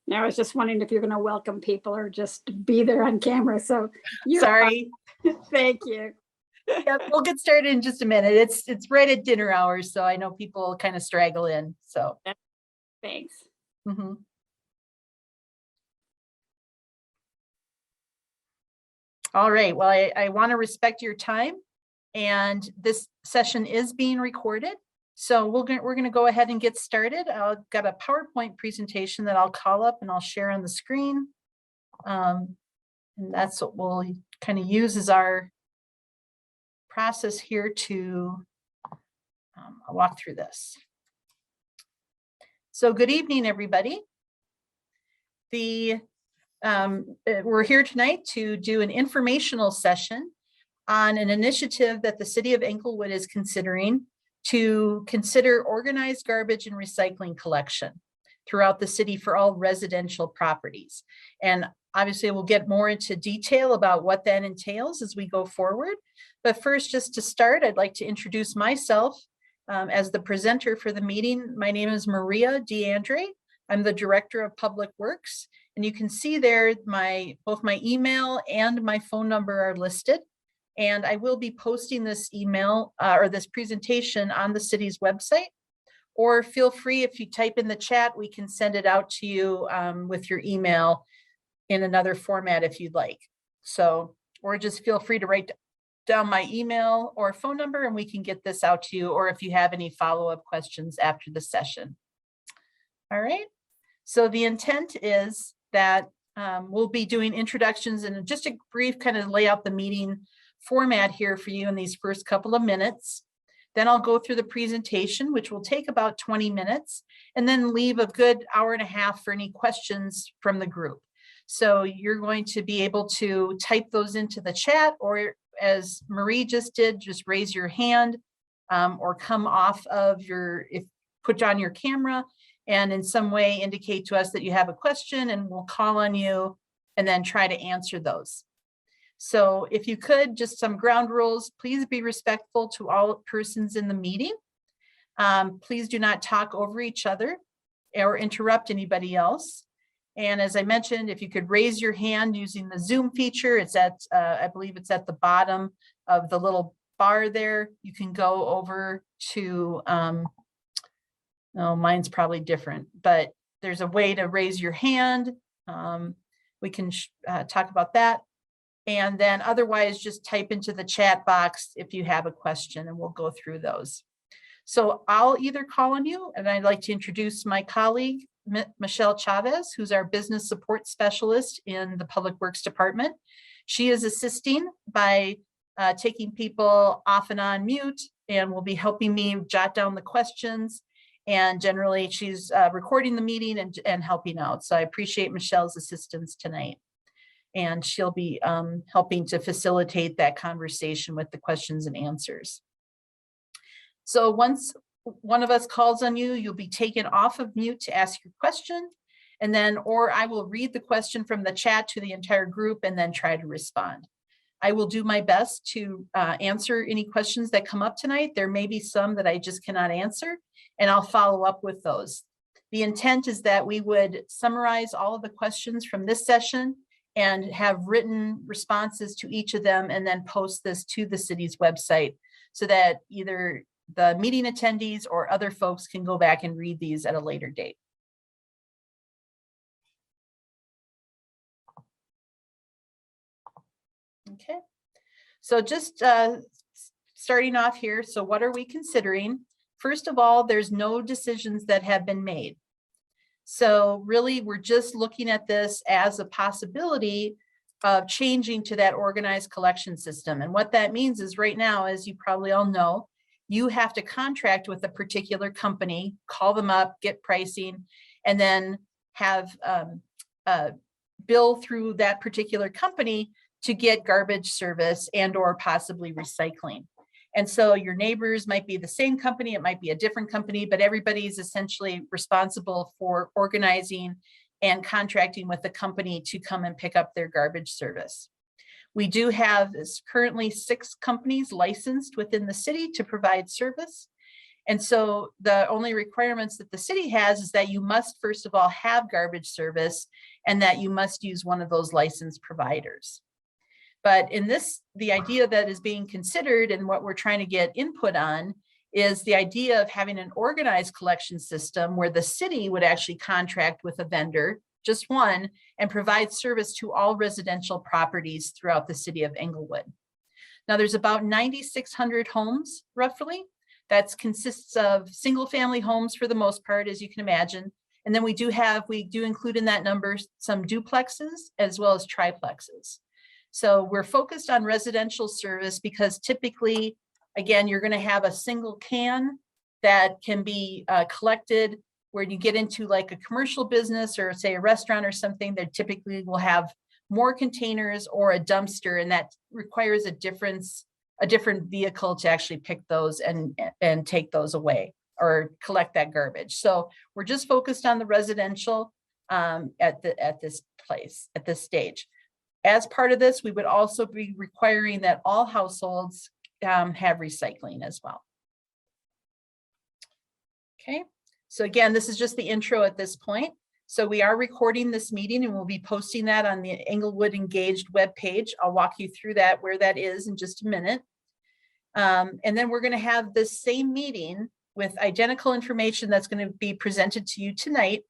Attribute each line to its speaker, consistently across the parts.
Speaker 1: No, I was just wondering if you're going to welcome people or just be there on camera. So you're
Speaker 2: Sorry.
Speaker 1: fine. Thank you.
Speaker 2: Yeah, we'll get started in just a minute. It's right at dinner hours, so I know people kind of straggle in. So
Speaker 1: Thanks.
Speaker 2: All right. Well, I want to respect your time, and this session is being recorded. So we're going to go ahead and get started. I've got a PowerPoint presentation that I'll call up and I'll share on the screen. And that's what we'll kind of use as our process here to walk through this. So good evening, everybody. We're here tonight to do an informational session on an initiative that the city of Englewood is considering to consider organized garbage and recycling collection throughout the city for all residential properties. And obviously we'll get more into detail about what that entails as we go forward. But first, just to start, I'd like to introduce myself as the presenter for the meeting. My name is Maria DeAndre. I'm the Director of Public Works. And you can see there both my email and my phone number are listed. And I will be posting this email or this presentation on the city's website. Or feel free, if you type in the chat, we can send it out to you with your email in another format if you'd like. So, or just feel free to write down my email or phone number and we can get this out to you, or if you have any follow-up questions after the session. All right. So the intent is that we'll be doing introductions and just a brief kind of lay out the meeting format here for you in these first couple of minutes. Then I'll go through the presentation, which will take about 20 minutes, and then leave a good hour and a half for any questions from the group. So you're going to be able to type those into the chat, or as Marie just did, just raise your hand or come off of put on your camera and in some way indicate to us that you have a question, and we'll call on you and then try to answer those. So if you could, just some ground rules, please be respectful to all persons in the meeting. Please do not talk over each other or interrupt anybody else. And as I mentioned, if you could raise your hand using the Zoom feature, it's at, I believe it's at the bottom of the little bar there. You can go over to, mine's probably different, but there's a way to raise your hand. We can talk about that. And then otherwise, just type into the chat box if you have a question and we'll go through those. So I'll either call on you, and I'd like to introduce my colleague, Michelle Chavez, who's our business support specialist in the Public Works Department. She is assisting by taking people off and on mute and will be helping me jot down the questions. And generally she's recording the meeting and helping out. So I appreciate Michelle's assistance tonight. And she'll be helping to facilitate that conversation with the questions and answers. So once one of us calls on you, you'll be taken off of mute to ask your question. And then, or I will read the question from the chat to the entire group and then try to respond. I will do my best to answer any questions that come up tonight. There may be some that I just cannot answer, and I'll follow up with those. The intent is that we would summarize all of the questions from this session and have written responses to each of them, and then post this to the city's website so that either the meeting attendees or other folks can go back and read these at a later date. Okay, so just starting off here. So what are we considering? First of all, there's no decisions that have been made. So really, we're just looking at this as a possibility of changing to that organized collection system. And what that means is right now, as you probably all know, you have to contract with a particular company, call them up, get pricing, and then have bill through that particular company to get garbage service and or possibly recycling. And so your neighbors might be the same company, it might be a different company, but everybody's essentially responsible for organizing and contracting with the company to come and pick up their garbage service. We do have currently 6 companies licensed within the city to provide service. And so the only requirements that the city has is that you must, first of all, have garbage service and that you must use one of those licensed providers. But in this, the idea that is being considered and what we're trying to get input on is the idea of having an organized collection system where the city would actually contract with a vendor, just one, and provide service to all residential properties throughout the city of Englewood. Now there's about 9,600 homes roughly. That consists of single family homes for the most part, as you can imagine. And then we do include in that number some duplexes as well as triplexes. So we're focused on residential service because typically, again, you're going to have a single can that can be collected. Where you get into like a commercial business or say a restaurant or something, that typically will have more containers or a dumpster, and that requires a different vehicle to actually pick those and take those away or collect that garbage. So we're just focused on the residential at this stage. As part of this, we would also be requiring that all households have recycling as well. Okay, so again, this is just the intro at this point. So we are recording this meeting and we'll be posting that on the Englewood Engaged webpage. I'll walk you through that, where that is in just a minute. And then we're going to have this same meeting with identical information that's going to be presented to you tonight,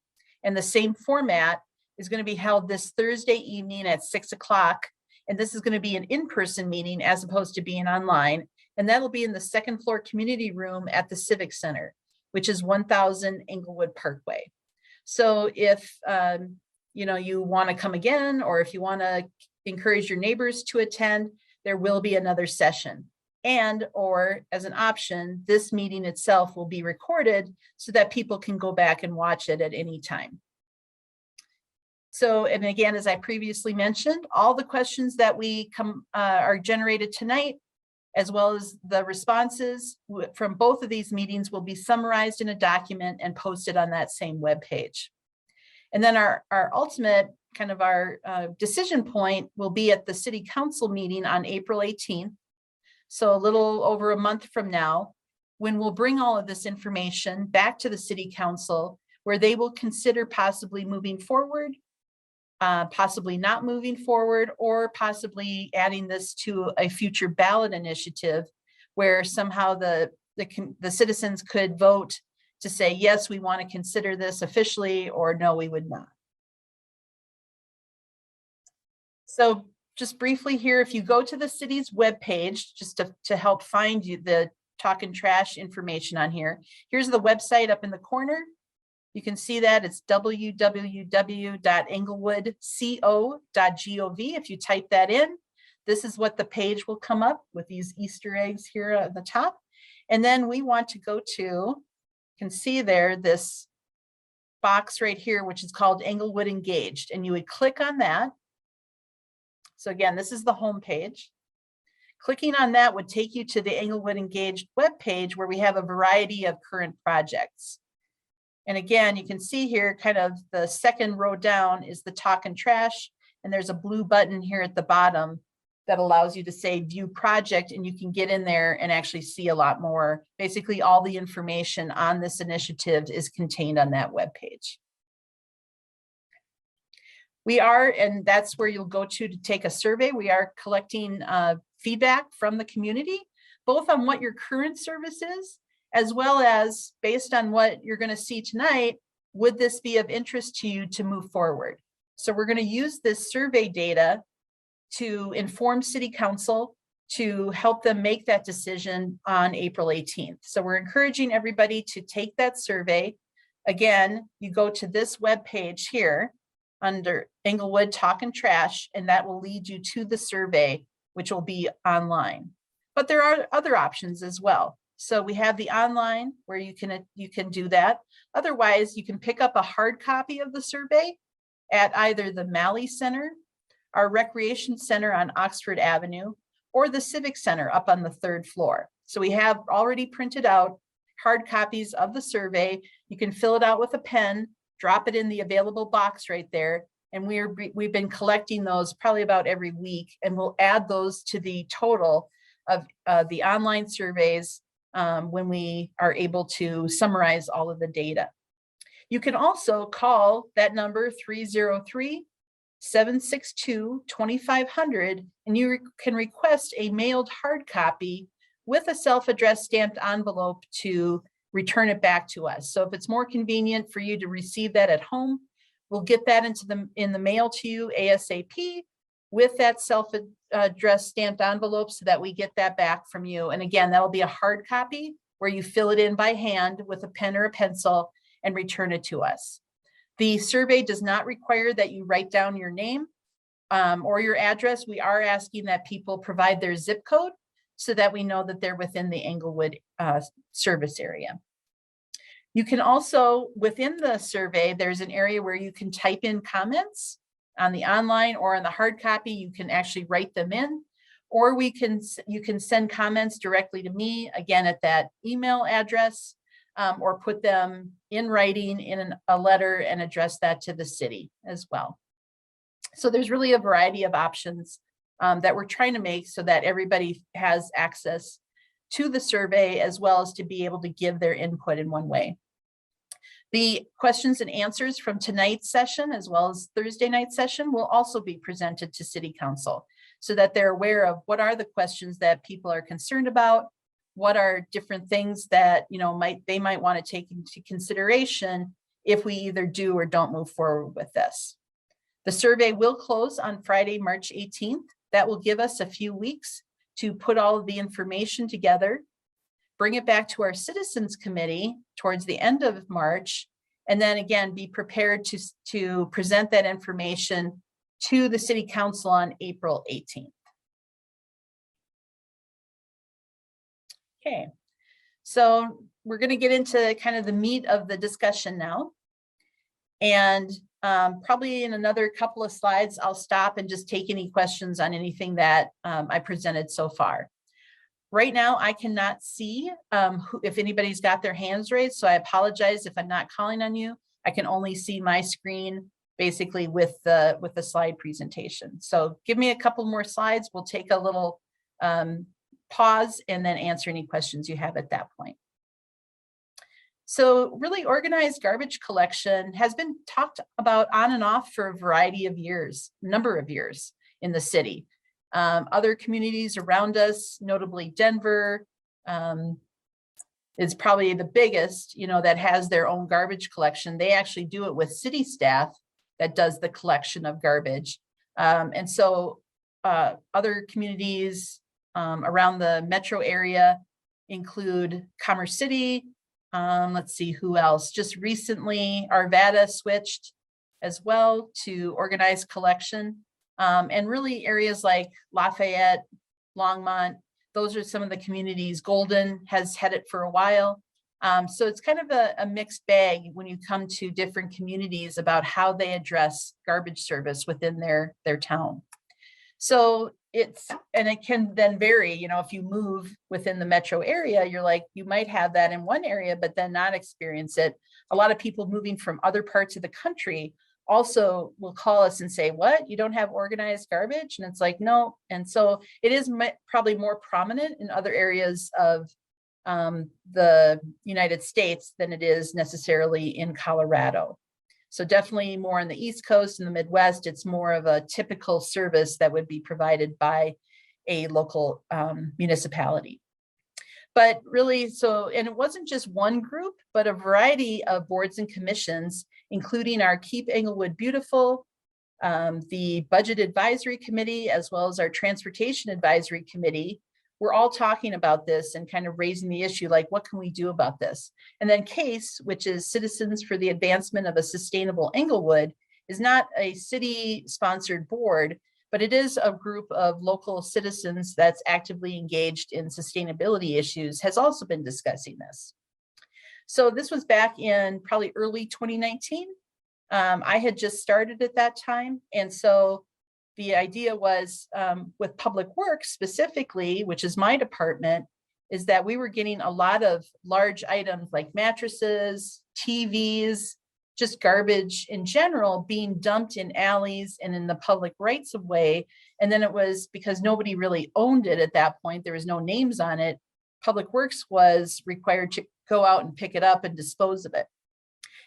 Speaker 2: and the same format is going to be held this Thursday evening at 6 o'clock. And this is going to be an in-person meeting as opposed to being online. And that'll be in the second floor community room at the Civic Center, which is 1000 Englewood Parkway. So if you want to come again, or if you want to encourage your neighbors to attend, there will be another session. And, or as an option, this meeting itself will be recorded so that people can go back and watch it at any time. So, and again, as I previously mentioned, all the questions that are generated tonight, as well as the responses from both of these meetings, will be summarized in a document and posted on that same webpage. And then our ultimate kind of our decision point will be at the City Council meeting on April 18th. So a little over a month from now, when we'll bring all of this information back to the City Council, where they will consider possibly moving forward, possibly not moving forward, or possibly adding this to a future ballot initiative where somehow the citizens could vote to say, yes, we want to consider this officially, or no, we would not. So just briefly here, if you go to the city's webpage, just to help find you the Talkin' Trash information on here, here's the website up in the corner. You can see that it's www.englewoodco.gov. If you type that in, this is what the page will come up with, these Easter eggs here at the top. And then we want to go to, you can see there, this box right here, which is called Englewood Engaged. And you would click on that. So again, this is the home page. Clicking on that would take you to the Englewood Engaged webpage, where we have a variety of current projects. And again, you can see here, kind of the second row down is the Talkin' Trash, and there's a blue button here at the bottom that allows you to say view project, and you can get in there and actually see a lot more. Basically, all the information on this initiative is contained on that webpage. We are, and that's where you'll go to take a survey. We are collecting feedback from the community, both on what your current service is, as well as based on what you're going to see tonight, would this be of interest to you to move forward? So we're going to use this survey data to inform City Council to help them make that decision on April 18th. So we're encouraging everybody to take that survey. Again, you go to this webpage here under Englewood Talkin' Trash, and that will lead you to the survey, which will be online. But there are other options as well. So we have the online where you can do that. Otherwise, you can pick up a hard copy of the survey at either the Malley Center, our Recreation Center on Oxford Avenue, or the Civic Center up on the 3rd floor. So we have already printed out hard copies of the survey. You can fill it out with a pen, drop it in the available box right there. And we've been collecting those probably about every week, and we'll add those to the total of the online surveys when we are able to summarize all of the data. You can also call that number 303-762-2500, and you can request a mailed hard copy with a self-addressed stamped envelope to return it back to us. So if it's more convenient for you to receive that at home, we'll get that in the mail to you ASAP with that self-addressed stamped envelope so that we get that back from you. And again, that'll be a hard copy where you fill it in by hand with a pen or a pencil and return it to us. The survey does not require that you write down your name or your address. We are asking that people provide their zip code so that we know that they're within the Englewood service area. You can also, within the survey, there's an area where you can type in comments on the online or on the hard copy. You can actually write them in, or you can send comments directly to me, again, at that email address, or put them in writing in a letter and address that to the city as well. So there's really a variety of options that we're trying to make so that everybody has access to the survey as well as to be able to give their input in one way. The questions and answers from tonight's session as well as Thursday night session will also be presented to City Council so that they're aware of what are the questions that people are concerned about, what are different things that they might want to take into consideration if we either do or don't move forward with this. The survey will close on Friday, March 18th. That will give us a few weeks to put all of the information together, bring it back to our citizens committee towards the end of March, and then again, be prepared to present that information to the City Council on April 18th. Okay, so we're going to get into kind of the meat of the discussion now. And probably in another couple of slides, I'll stop and just take any questions on anything that I presented so far. Right now, I cannot see if anybody's got their hands raised, so I apologize if I'm not calling on you. I can only see my screen basically with the slide presentation. So give me a couple more slides. We'll take a little pause and then answer any questions you have at that point. So really organized garbage collection has been talked about on and off for a variety of years, number of years in the city. Other communities around us, notably Denver, is probably the biggest, that has their own garbage collection. They actually do it with city staff that does the collection of garbage. And so other communities around the metro area include Commerce City. Let's see who else. Just recently, Arvada switched as well to organized collection. And really areas like Lafayette, Longmont, those are some of the communities. Golden has had it for a while. So it's kind of a mixed bag when you come to different communities about how they address garbage service within their town. So it can then vary, if you move within the metro area, you might have that in one area, but then not experience it. A lot of people moving from other parts of the country also will call us and say, what, you don't have organized garbage? And it's like, no. And so it is probably more prominent in other areas of the United States than it is necessarily in Colorado. So definitely more on the East Coast and the Midwest, it's more of a typical service that would be provided by a local municipality. But really, and it wasn't just one group, but a variety of boards and commissions, including our Keep Englewood Beautiful, the Budget Advisory Committee, as well as our Transportation Advisory Committee. We're all talking about this and kind of raising the issue, like, what can we do about this? And then CASE, which is Citizens for the Advancement of a Sustainable Englewood, is not a city-sponsored board, but it is a group of local citizens that's actively engaged in sustainability issues, has also been discussing this. So this was back in probably early 2019. I had just started at that time. And so the idea was with Public Works specifically, which is my department, is that we were getting a lot of large items like mattresses, TVs, just garbage in general being dumped in alleys and in the public rights of way. And then it was because nobody really owned it at that point, there was no names on it. Public Works was required to go out and pick it up and dispose of it.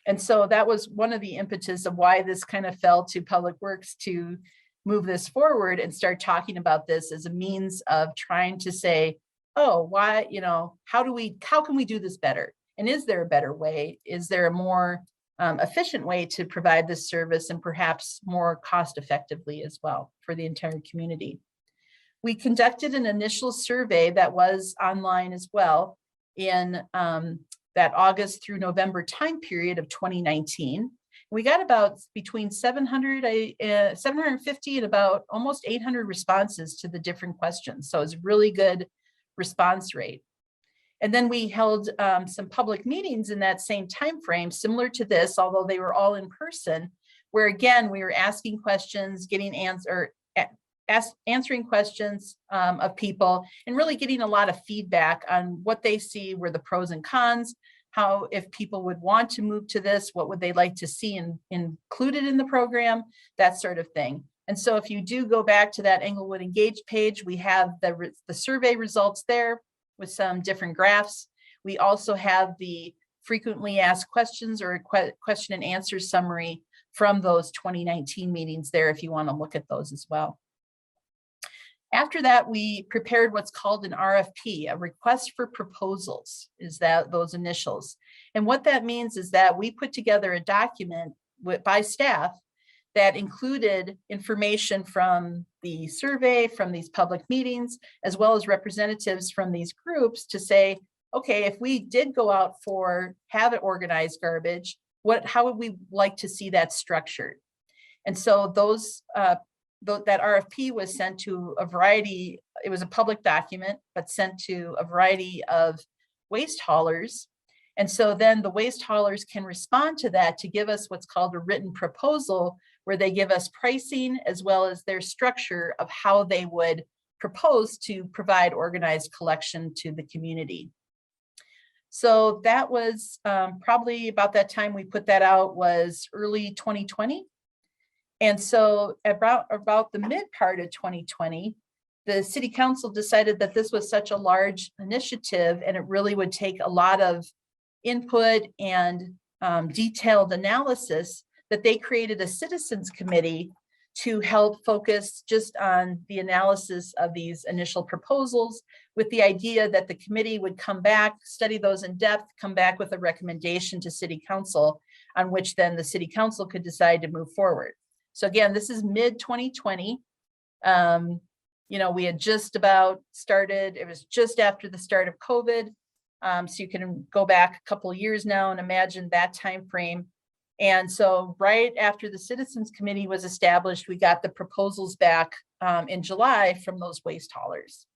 Speaker 2: And so that was one of the impetus of why this kind of fell to Public Works to move this forward and start talking about this as a means of trying to say, oh, why, how can we do this better? And is there a better way? Is there a more efficient way to provide this service, and perhaps more cost effectively as well for the entire community? We conducted an initial survey that was online as well in that August through November time period of 2019. We got about between 750 and about almost 800 responses to the different questions. So it's a really good response rate. And then we held some public meetings in that same time frame, similar to this, although they were all in person, where again, we were asking questions, answering questions of people, and really getting a lot of feedback on what they see were the pros and cons, how, if people would want to move to this, what would they like to see included in the program, that sort of thing. And so if you do go back to that Englewood Engage page, we have the survey results there with some different graphs. We also have the frequently asked questions or question and answer summary from those 2019 meetings there if you want to look at those as well. After that, we prepared what's called an RFP, a request for proposals, is that those initials. And what that means is that we put together a document by staff that included information from the survey, from these public meetings, as well as representatives from these groups to say, okay, if we did go out for have it organized garbage, how would we like to see that structured? And so that RFP was sent to a variety, it was a public document, but sent to a variety of waste haulers. And so then the waste haulers can respond to that to give us what's called a written proposal, where they give us pricing as well as their structure of how they would propose to provide organized collection to the community. So that was probably about that time we put that out, was early 2020. And so about the mid part of 2020, the city council decided that this was such a large initiative and it really would take a lot of input and detailed analysis, that they created a citizens committee to help focus just on the analysis of these initial proposals, with the idea that the committee would come back, study those in depth, come back with a recommendation to city council, on which then the city council could decide to move forward. So again, this is mid 2020. We had just about started, it was just after the start of COVID. So you can go back a couple of years now and imagine that time frame. And so right after the Citizens Committee was established, we got the proposals back in July from those waste haulers.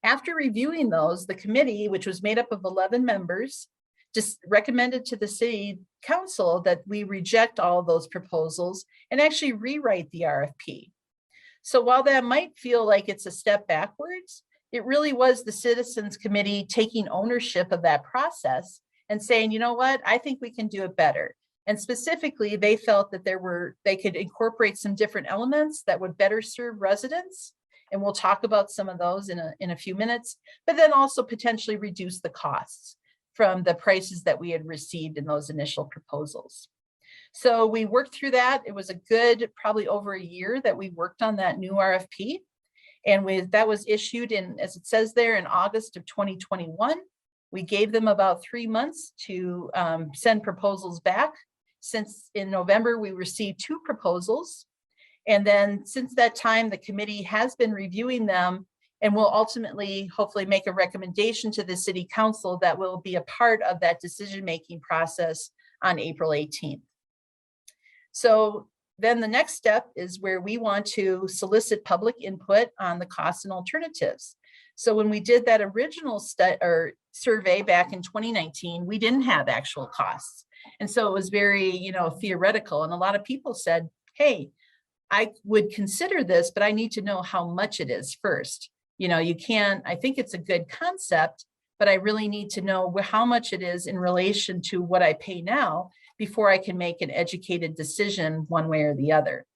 Speaker 2: After reviewing those, the committee, which was made up of 11 members, just recommended to the city council that we reject all of those proposals and actually rewrite the RFP. So while that might feel like it's a step backwards, it really was the Citizens Committee taking ownership of that process and saying, you know what, I think we can do it better. And specifically, they felt that they could incorporate some different elements that would better serve residents. And we'll talk about some of those in a few minutes, but then also potentially reduce the costs from the prices that we had received in those initial proposals. So we worked through that. It was a good, probably over a year that we worked on that new RFP. And that was issued in, as it says there, in August of 2021. We gave them about 3 months to send proposals back. Since in November, we received 2 proposals. And then since that time, the committee has been reviewing them and will ultimately, hopefully, make a recommendation to the city council that will be a part of that decision-making process on April 18th. So then the next step is where we want to solicit public input on the costs and alternatives. So when we did that original survey back in 2019, we didn't have actual costs. And so it was very, theoretical. And a lot of people said, hey, I would consider this, but I need to know how much it is first. You can't, I think it's a good concept, but I really need to know how much it is in relation to what I pay now before I can make an educated decision one way or the other.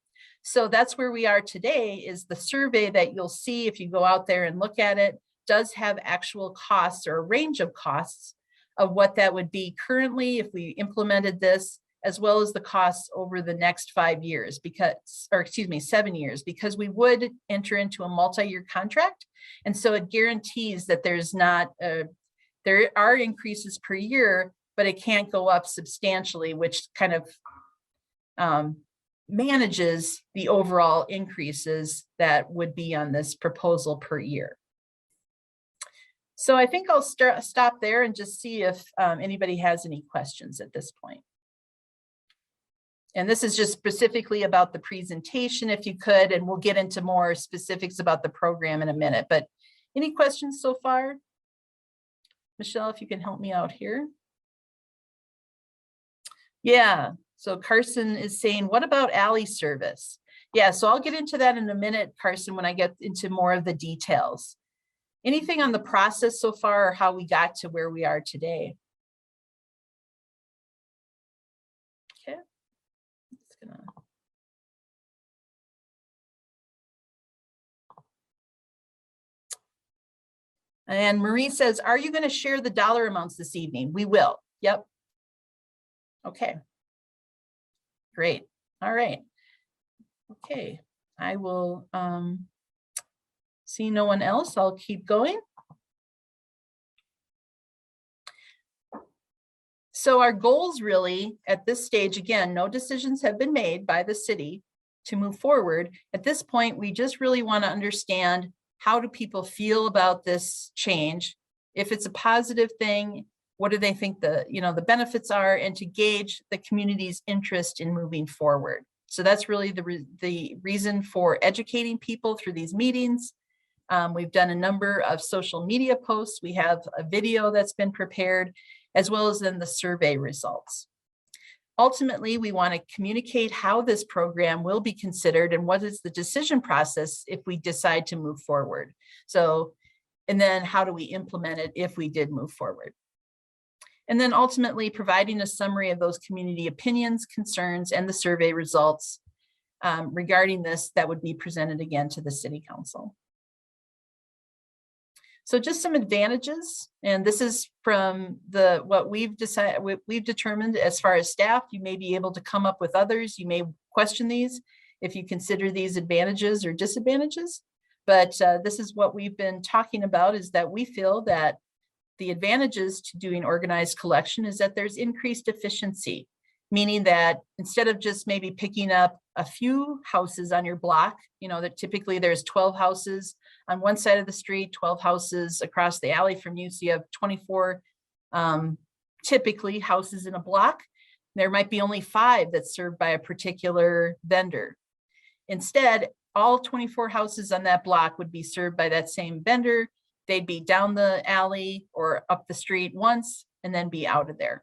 Speaker 2: So that's where we are today, is the survey that you'll see if you go out there and look at it does have actual costs or a range of costs of what that would be currently if we implemented this, as well as the costs over the next 5 years, because, or excuse me, 7 years, because we would enter into a multi-year contract. And so it guarantees that there's not, there are increases per year, but it can't go up substantially, which kind of manages the overall increases that would be on this proposal per year. So I think I'll stop there and just see if anybody has any questions at this point. And this is just specifically about the presentation, if you could, and we'll get into more specifics about the program in a minute. But any questions so far? Michelle, if you can help me out here. Yeah, so Carson is saying, what about alley service? Yeah, so I'll get into that in a minute, Carson, when I get into more of the details. Anything on the process so far, or how we got to where we are today? Okay. And Marie says, are you going to share the dollar amounts this evening? We will. Yep. Okay. Great. All right. Okay. I will see no one else. I'll keep going. So our goals really at this stage, again, no decisions have been made by the city to move forward. At this point, we just really want to understand, how do people feel about this change? If it's a positive thing, what do they think the benefits are, and to gauge the community's interest in moving forward. So that's really the reason for educating people through these meetings. We've done a number of social media posts. We have a video that's been prepared, as well as then the survey results. Ultimately, we want to communicate how this program will be considered and what is the decision process if we decide to move forward. So, and then how do we implement it if we did move forward? And then ultimately providing a summary of those community opinions, concerns, and the survey results regarding this that would be presented again to the City Council. So just some advantages, and this is from what we've determined as far as staff. You may be able to come up with others. You may question these if you consider these advantages or disadvantages. But this is what we've been talking about, is that we feel that the advantages to doing organized collection is that there's increased efficiency, meaning that instead of just maybe picking up a few houses on your block, that typically there's 12 houses on one side of the street, 12 houses across the alley from you. So you have 24 typically houses in a block. There might be only 5 that's served by a particular vendor. Instead, all 24 houses on that block would be served by that same vendor. They'd be down the alley or up the street once and then be out of there.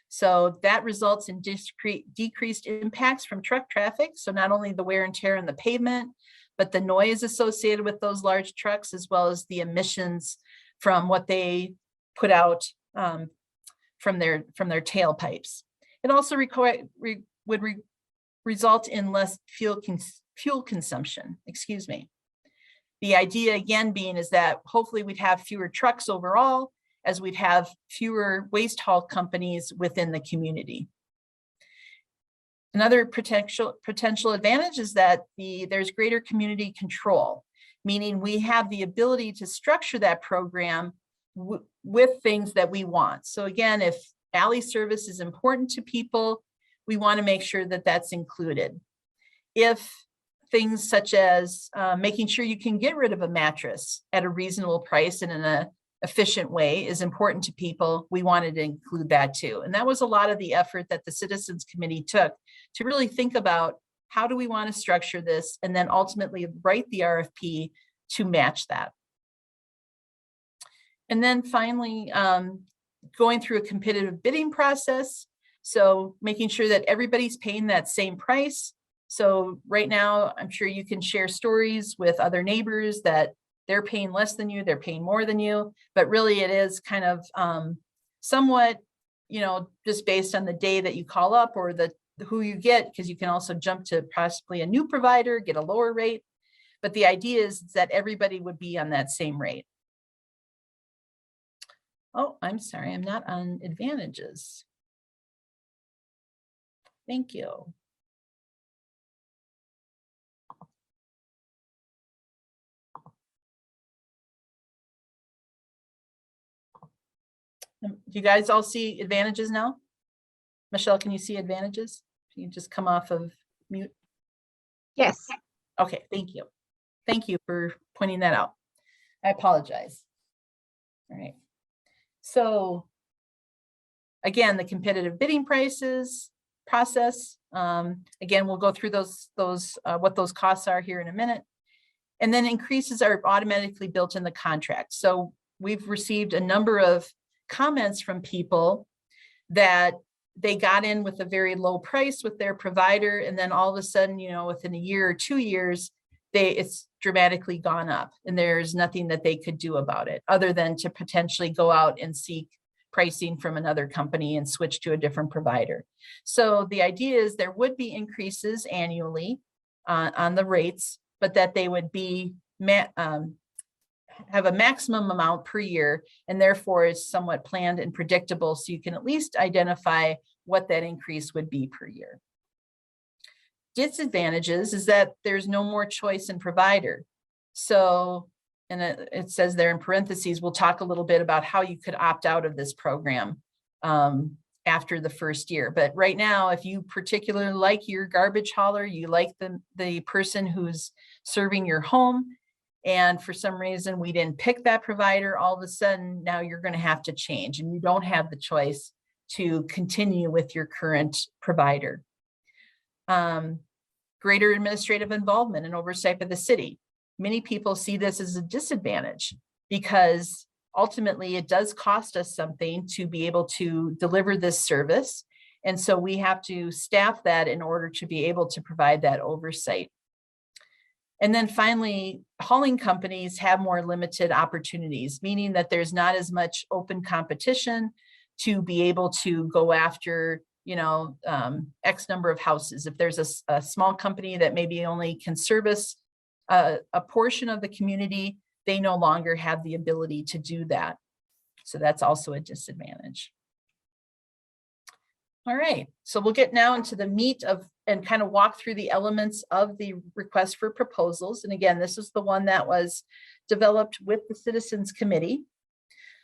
Speaker 2: So that results in decreased impacts from truck traffic. So not only the wear and tear on the pavement, but the noise associated with those large trucks, as well as the emissions from what they put out from their tailpipes. It also would result in less fuel consumption, excuse me. The idea again being is that hopefully we'd have fewer trucks overall, as we'd have fewer waste haul companies within the community. Another potential advantage is that there's greater community control, meaning we have the ability to structure that program with things that we want. So again, if alley service is important to people, we want to make sure that that's included. If things such as making sure you can get rid of a mattress at a reasonable price and in an efficient way is important to people, we wanted to include that too. And that was a lot of the effort that the Citizens Committee took to really think about, how do we want to structure this, and then ultimately write the RFP to match that. And then finally, going through a competitive bidding process. So making sure that everybody's paying that same price. So right now, I'm sure you can share stories with other neighbors that they're paying less than you, they're paying more than you, but really it is kind of somewhat, just based on the day that you call up or who you get, because you can also jump to possibly a new provider, get a lower rate. But the idea is that everybody would be on that same rate. Oh, I'm sorry, I'm not on advantages. Thank you. Do you guys all see advantages now? Michelle, can you see advantages? Can you just come off of mute?
Speaker 1: Yes.
Speaker 2: Okay, thank you. Thank you for pointing that out. I apologize. All right. So again, the competitive bidding prices process. Again, we'll go through those what those costs are here in a minute. And then increases are automatically built in the contract. So we've received a number of comments from people that they got in with a very low price with their provider, and then all of a sudden, you know, within a year or 2 years, it's dramatically gone up, and there's nothing that they could do about it other than to potentially go out and seek pricing from another company and switch to a different provider. So the idea is there would be increases annually on the rates, but that they would be have a maximum amount per year, and therefore is somewhat planned and predictable, so you can at least identify what that increase would be per year. Disadvantages is that there's no more choice in provider. So, and it says there in parentheses, we'll talk a little bit about how you could opt out of this program after the first year. But right now, if you particularly like your garbage hauler, you like the person who's serving your home, and for some reason we didn't pick that provider, all of a sudden now you're going to have to change, and you don't have the choice to continue with your current provider. Greater administrative involvement and oversight by the city. Many people see this as a disadvantage because ultimately it does cost us something to be able to deliver this service. And so we have to staff that in order to be able to provide that oversight. And then finally, hauling companies have more limited opportunities, meaning that there's not as much open competition to be able to go after, you know, X number of houses. If there's a small company that maybe only can service a portion of the community, they no longer have the ability to do that. So that's also a disadvantage. All right, so we'll get now into the meat of and kind of walk through the elements of the request for proposals. And again, this is the one that was developed with the Citizens Committee.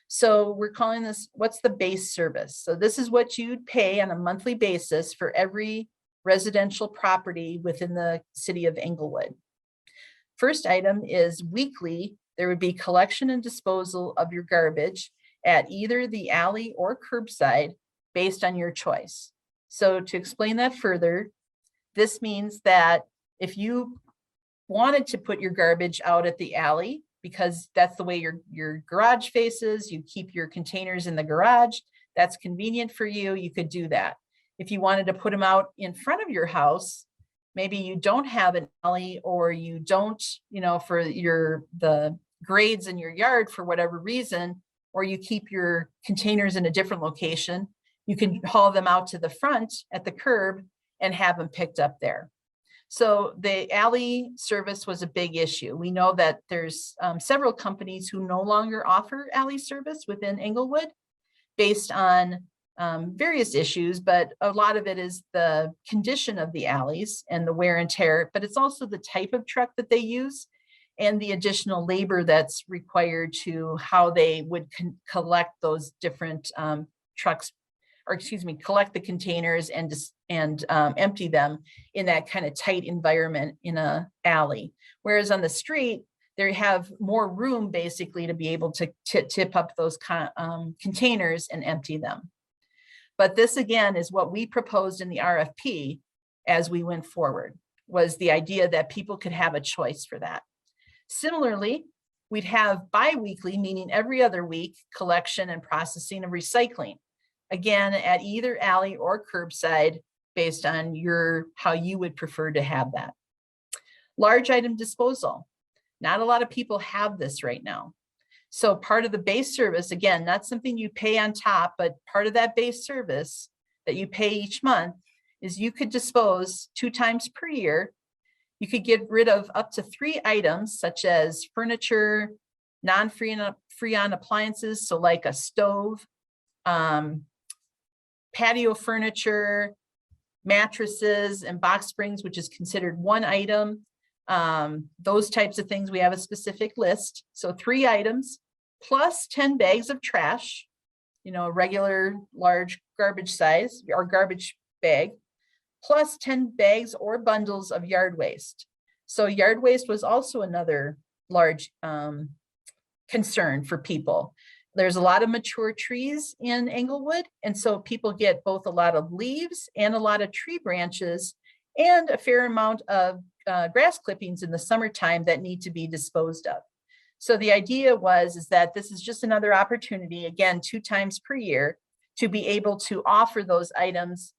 Speaker 2: So we're calling this, what's the base service? So this is what you'd pay on a monthly basis for every residential property within the city of Englewood. First item is weekly. There would be collection and disposal of your garbage at either the alley or curbside based on your choice. So to explain that further, this means that if you wanted to put your garbage out at the alley, because that's the way your garage faces, you keep your containers in the garage, that's convenient for you, you could do that. If you wanted to put them out in front of your house, maybe you don't have an alley, or you don't, you know, for the grades in your yard for whatever reason, or you keep your containers in a different location, you can haul them out to the front at the curb and have them picked up there. So the alley service was a big issue. We know that there's several companies who no longer offer alley service within Englewood based on various issues, but a lot of it is the condition of the alleys and the wear and tear, but it's also the type of truck that they use and the additional labor that's required to how they would collect those different trucks, or excuse me, collect the containers and empty them in that kind of tight environment in a alley. Whereas on the street, they have more room basically to be able to tip up those containers and empty them. But this again is what we proposed in the RFP as we went forward, was the idea that people could have a choice for that. Similarly, we'd have bi-weekly, meaning every other week, collection and processing of recycling. Again, at either alley or curbside based on how you would prefer to have that. Large item disposal. Not a lot of people have this right now. So part of the base service, again, not something you pay on top, but part of that base service that you pay each month is you could dispose 2 times per year. You could get rid of up to 3 items such as furniture, non-freon appliances, so like a stove, patio furniture, mattresses, and box springs, which is considered one item. Those types of things, we have a specific list. So 3 items plus 10 bags of trash, a regular large garbage size or garbage bag, plus 10 bags or bundles of yard waste. So yard waste was also another large concern for people. There's a lot of mature trees in Englewood, and so people get both a lot of leaves and a lot of tree branches and a fair amount of grass clippings in the summertime that need to be disposed of. So the idea is that this is just another opportunity, again, 2 times per year, to be able to offer those items.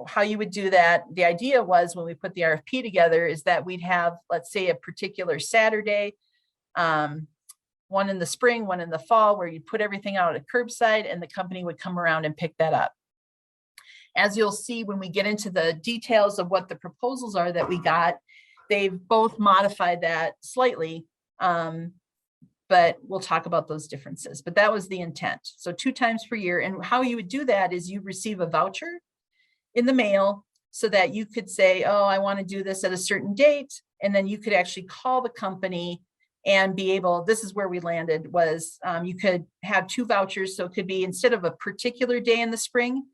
Speaker 2: How you would do that, the idea was when we put the RFP together is that we'd have, let's say, a particular Saturday, one in the spring, one in the fall, where you put everything out at curbside and the company would come around and pick that up. As you'll see when we get into the details of what the proposals are that we got, they've both modified that slightly, but we'll talk about those differences. But that was the intent. So 2 times per year. And how you would do that is you receive a voucher in the mail so that you could say, oh, I want to do this at a certain date. And then you could actually call the company and be able, this is where we landed, was you could have 2 vouchers. So it could be instead of a particular day in the spring,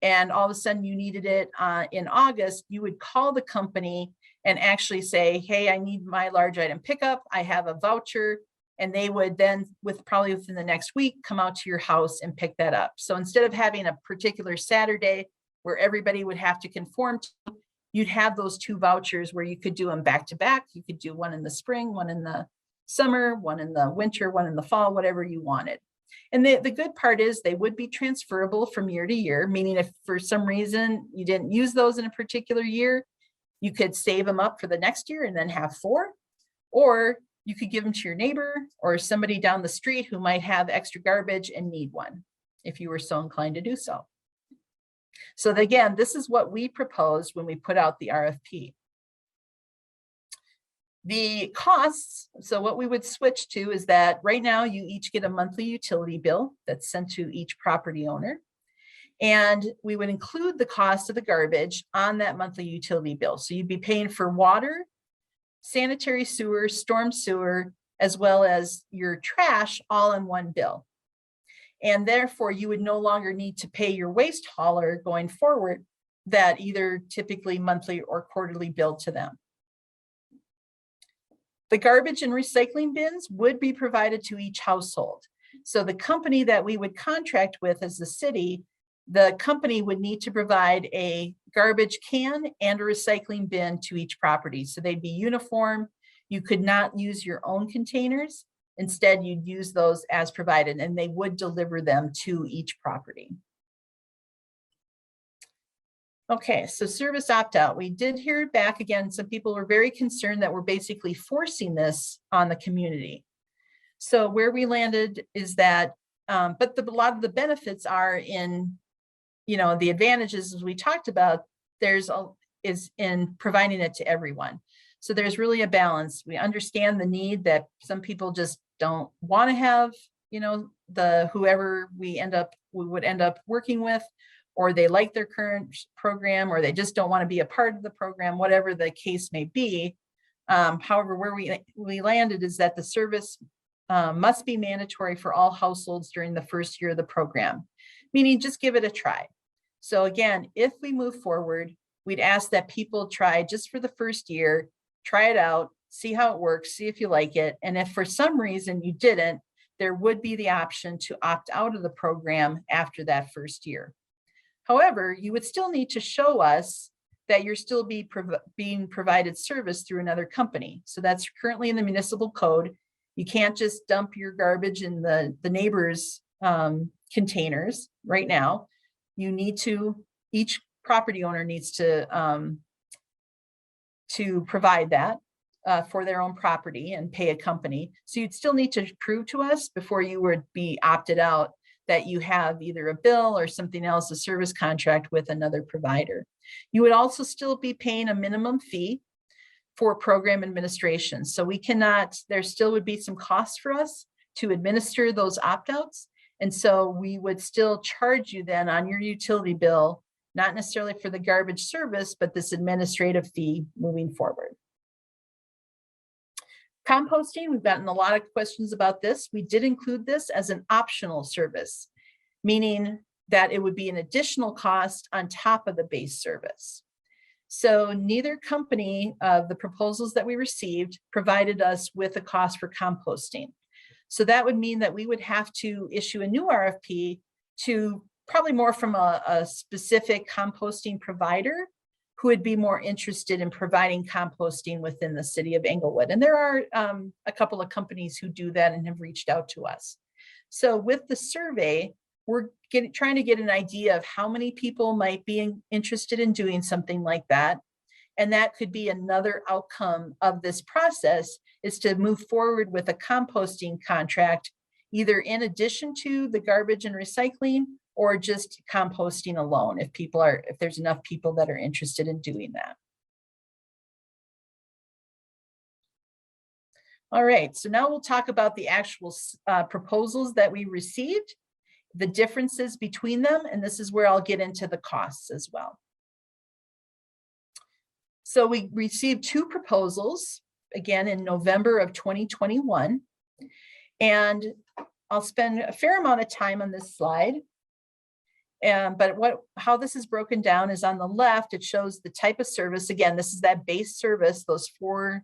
Speaker 2: and all of a sudden you needed it in August, you would call the company and actually say, hey, I need my large item pickup. I have a voucher. And they would then, probably within the next week, come out to your house and pick that up. So instead of having a particular Saturday where everybody would have to conform to, you'd have those 2 vouchers where you could do them back to back. You could do one in the spring, one in the summer, one in the winter, one in the fall, whatever you wanted. And the good part is they would be transferable from year to year, meaning if for some reason you didn't use those in a particular year, you could save them up for the next year and then have 4, or you could give them to your neighbor or somebody down the street who might have extra garbage and need one, if you were so inclined to do so. So again, this is what we proposed when we put out the RFP. The costs, so what we would switch to is that right now you each get a monthly utility bill that's sent to each property owner. And we would include the cost of the garbage on that monthly utility bill. So you'd be paying for water, sanitary sewer, storm sewer, as well as your trash all in one bill. And therefore you would no longer need to pay your waste hauler going forward that either typically monthly or quarterly bill to them. The garbage and recycling bins would be provided to each household. So the company that we would contract with as the city, the company would need to provide a garbage can and a recycling bin to each property. So they'd be uniform. You could not use your own containers. Instead, you'd use those as provided, and they would deliver them to each property. Okay, so service opt-out. We did hear back again. Some people were very concerned that we're basically forcing this on the community. So where we landed is that, but a lot of the benefits are in, the advantages as we talked about, is in providing it to everyone. So there's really a balance. We understand the need that some people just don't want to have, whoever we would end up working with, or they like their current program, or they just don't want to be a part of the program, whatever the case may be. However, where we landed is that the service must be mandatory for all households during the first year of the program, meaning just give it a try. So again, if we move forward, we'd ask that people try just for the first year, try it out, see how it works, see if you like it. And if for some reason you didn't, there would be the option to opt out of the program after that first year. However, you would still need to show us that you're still being provided service through another company. So that's currently in the municipal code. You can't just dump your garbage in the neighbor's containers right now. You need to, each property owner needs to provide that for their own property and pay a company. So you'd still need to prove to us before you would be opted out that you have either a bill or something else, a service contract with another provider. You would also still be paying a minimum fee. for program administration. So we cannot, there still would be some costs for us to administer those opt-outs. And so we would still charge you then on your utility bill, not necessarily for the garbage service, but this administrative fee moving forward. Composting, we've gotten a lot of questions about this. We did include this as an optional service, meaning that it would be an additional cost on top of the base service. So neither company of the proposals that we received provided us with a cost for composting. So that would mean that we would have to issue a new RFP to probably more from a specific composting provider who would be more interested in providing composting within the city of Englewood. And there are a couple of companies who do that and have reached out to us. So with the survey, we're trying to get an idea of how many people might be interested in doing something like that. And that could be another outcome of this process, is to move forward with a composting contract, either in addition to the garbage and recycling, or just composting alone, if there's enough people that are interested in doing that. All right, so now we'll talk about the actual proposals that we received, the differences between them, and this is where I'll get into the costs as well. So we received 2 proposals, again, in November of 2021, and I'll spend a fair amount of time on this slide. But how this is broken down is on the left, it shows the type of service. Again, this is that base service, those 4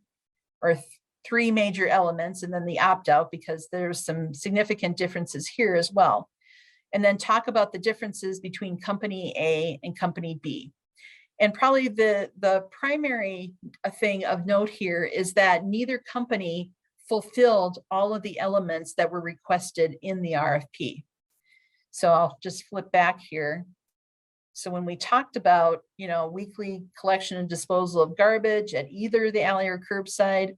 Speaker 2: or 3 major elements, and then the opt-out, because there's some significant differences here as well. And then talk about the differences between company A and company B. And probably the primary thing of note here is that neither company fulfilled all of the elements that were requested in the RFP. So I'll just flip back here. So when we talked about, weekly collection and disposal of garbage at either the alley or curbside,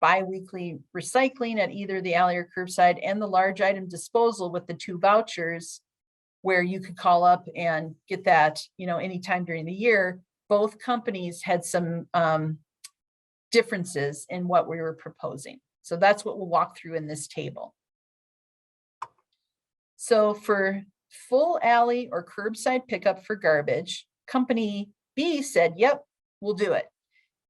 Speaker 2: bi-weekly recycling at either the alley or curbside, and the large item disposal with the 2 vouchers, where you could call up and get that, anytime during the year, both companies had some differences in what we were proposing. So that's what we'll walk through in this table. So for full alley or curbside pickup for garbage, company B said, yep, we'll do it.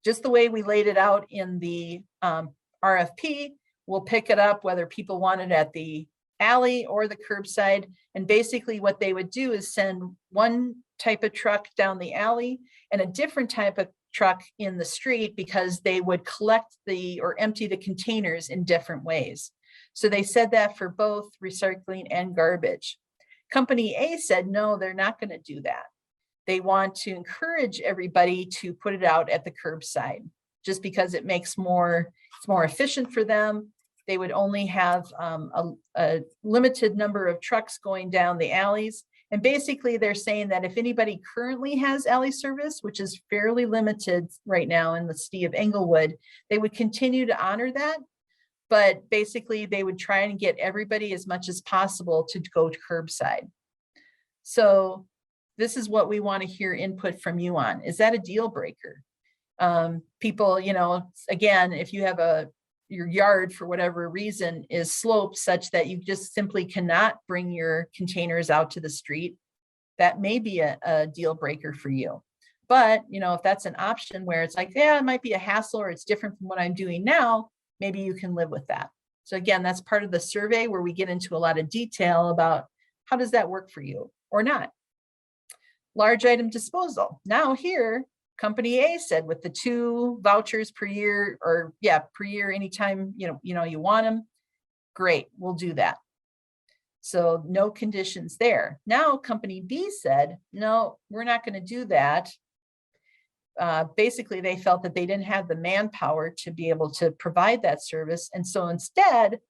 Speaker 2: Just the way we laid it out in the RFP, we'll pick it up whether people want it at the alley or the curbside. And basically what they would do is send one type of truck down the alley and a different type of truck in the street, because they would collect or empty the containers in different ways. So they said that for both recycling and garbage. Company A said, no, they're not going to do that. They want to encourage everybody to put it out at the curbside, just because it makes it's more efficient for them. They would only have a limited number of trucks going down the alleys. And basically they're saying that if anybody currently has alley service, which is fairly limited right now in the city of Englewood, they would continue to honor that. But basically they would try and get everybody as much as possible to go to curbside. So this is what we want to hear input from you on. Is that a deal breaker? People, again, if you have your yard for whatever reason is sloped such that you just simply cannot bring your containers out to the street, that may be a deal breaker for you. But, if that's an option where it's like, yeah, it might be a hassle or it's different from what I'm doing now, maybe you can live with that. So again, that's part of the survey where we get into a lot of detail about how does that work for you or not. Large item disposal. Now here, company A said with the 2 vouchers per year, per year, anytime, you want them, great, we'll do that. So no conditions there. Now company B said, no, we're not going to do that. Basically, they felt that they didn't have the manpower to be able to provide that service. And so instead,